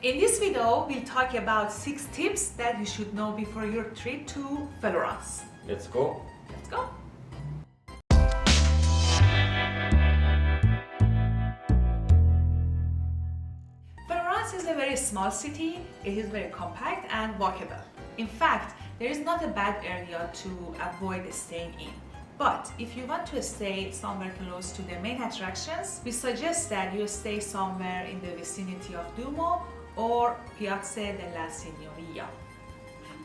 In this video, we'll talk about 6 tips that you should know before your trip to Florence. Let's go. Let's go. Florence is a very small city. It is very compact and walkable. In fact, there is not a bad area to avoid staying in. But if you want to stay somewhere close to the main attractions, we suggest that you stay somewhere in the vicinity of Duomo or Piazza della Signoria.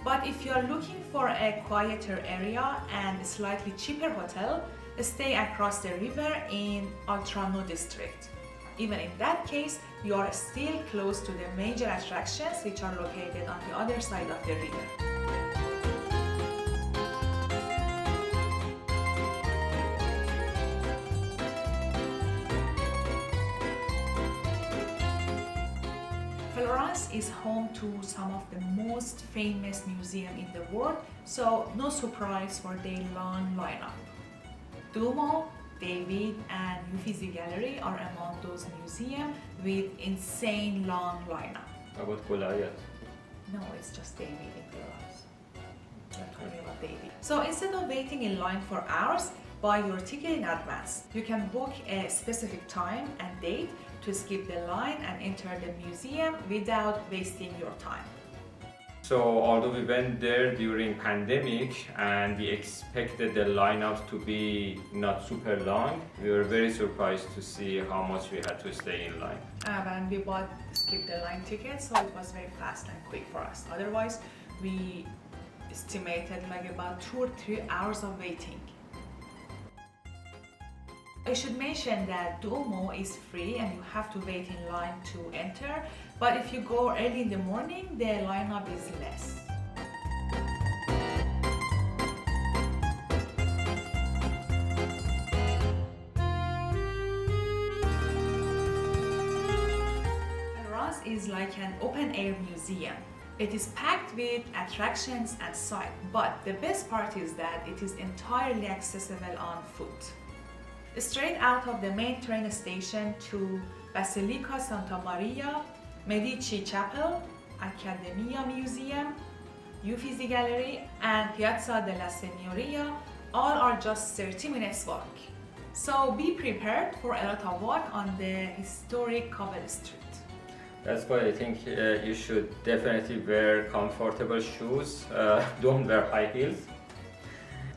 But if you are looking for a quieter area and a slightly cheaper hotel, stay across the river in Altrano district. Even in that case, you are still close to the major attractions which are located on the other side of the river. Florence is home to some of the most famous museums in the world, so no surprise for their long lineup. Duomo, David, and Uffizi Gallery are among those museums with insane long lineup. How about Goliath? No, it's just David in Florence. I'm talking about David. So instead of waiting in line for hours, buy your ticket in advance. You can book a specific time and date to skip the line and enter the museum without wasting your time. So although we went there during pandemic and we expected the lineups to be not super long, we were very surprised to see how much we had to stay in line. And we bought skip the line tickets, so it was very fast and quick for us. Otherwise, we estimated like about 2 or 3 hours of waiting. I should mention that Duomo is free and you have to wait in line to enter, but if you go early in the morning, the lineup is less. Florence is like an open-air museum. It is packed with attractions and sights, but the best part is that it is entirely accessible on foot. Straight out of the main train station to Basilica Santa Maria, Medici Chapel, Accademia Museum, Uffizi Gallery, and Piazza della Signoria all are just 30 minutes walk. So be prepared for a lot of walk on the historic cobble street. That's why I think you should definitely wear comfortable shoes. Don't wear high heels.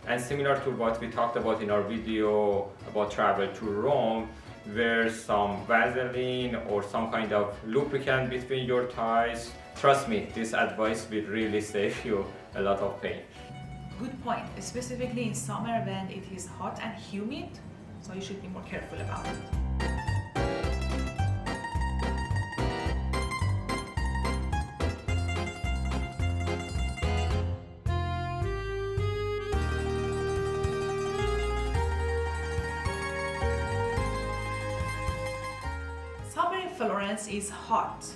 And similar to what we talked about in our video about travel to Rome, wear some Vaseline or some kind of lubricant between your thighs. Trust me, this advice will really save you a lot of pain. Good point, specifically in summer when it is hot and humid, so you should be more careful about it. Summer in Florence is hot.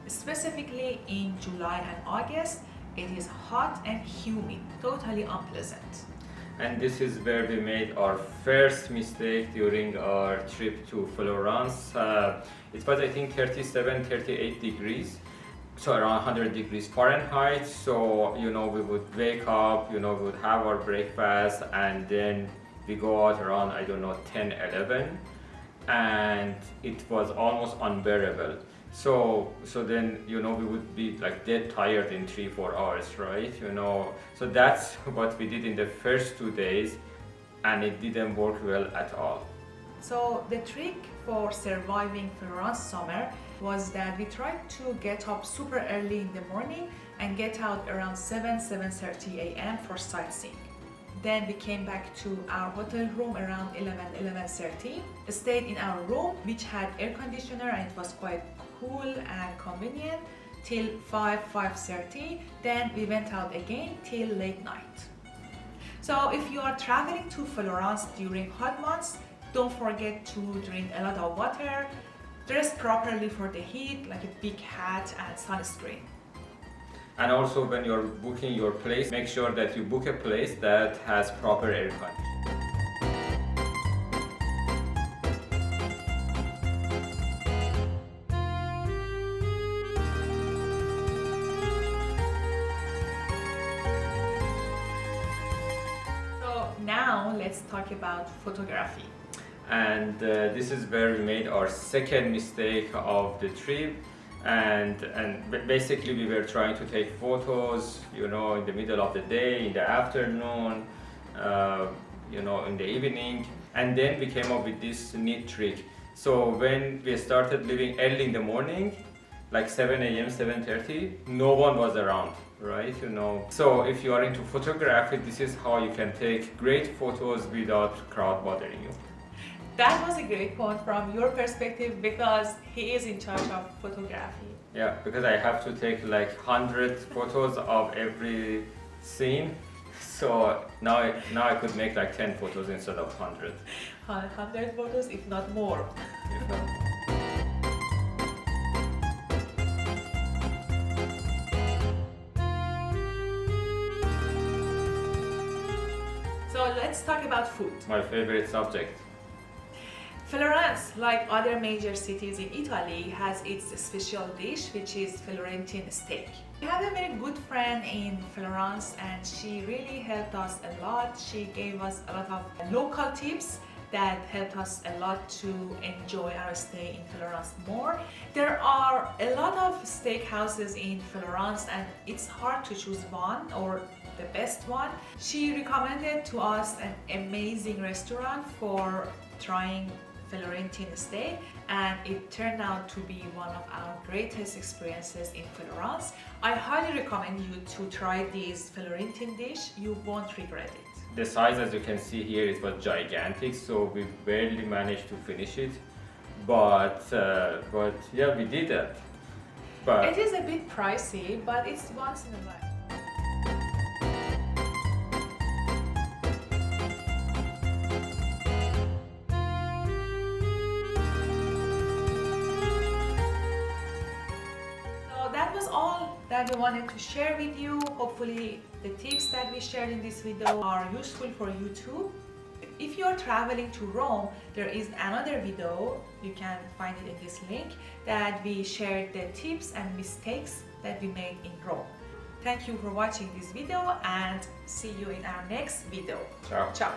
Specifically in July and August, it is hot and humid, totally unpleasant. And this is where we made our first mistake during our trip to Florence. It was, I think, 37, 38 degrees, so around 100 degrees Fahrenheit. So, we would wake up, we would have our breakfast, and then we go out around, 10, 11. And it was almost unbearable. So then, we would be like dead tired in 3-4 hours, right? So that's what we did in the first 2 days, and it didn't work well at all. So the trick for surviving Florence summer was that we tried to get up super early in the morning and get out around 7:30 a.m. for sightseeing. Then we came back to our hotel room around 11:30, stayed in our room which had air conditioner and it was quite cool and convenient till 5:30. Then we went out again till late night. So if you are traveling to Florence during hot months, don't forget to drink a lot of water, dress properly for the heat like a big hat and sunscreen. And also when you're booking your place, make sure that you book a place that has proper air conditioning. let's talk about photography. And this is where we made our second mistake of the trip. And basically we were trying to take photos, in the middle of the day, in the afternoon, in the evening. And then we came up with this neat trick. So when we started leaving early in the morning, like 7 a.m., 7:30, no one was around, right? So if you are into photography, this is how you can take great photos without crowd bothering you. That was a great point from your perspective because he is in charge of photography. Yeah, because I have to take like 100 photos of every scene. So now I could make like 10 photos instead of 100. 100 photos, if not more. If not. So let's talk about food. My favorite subject. Florence, like other major cities in Italy, has its special dish, which is Florentine steak. We have a very good friend in Florence and she really helped us a lot. She gave us a lot of local tips that helped us a lot to enjoy our stay in Florence more. There are a lot of steak houses in Florence and it's hard to choose one or the best one. She recommended to us an amazing restaurant for trying Florentine steak, and it turned out to be one of our greatest experiences in Florence. I highly recommend you to try this Florentine dish. You won't regret it. The size, as you can see here, it was gigantic, so we barely managed to finish it. But yeah, we did that. But it is a bit pricey, but it's once in a while. That was all that we wanted to share with you. Hopefully the tips that we shared in this video are useful for you too. If you are traveling to Rome, there is another video, you can find it in this link, that we shared the tips and mistakes that we made in Rome. Thank you for watching this video and see you in our next video. ciao. Ciao.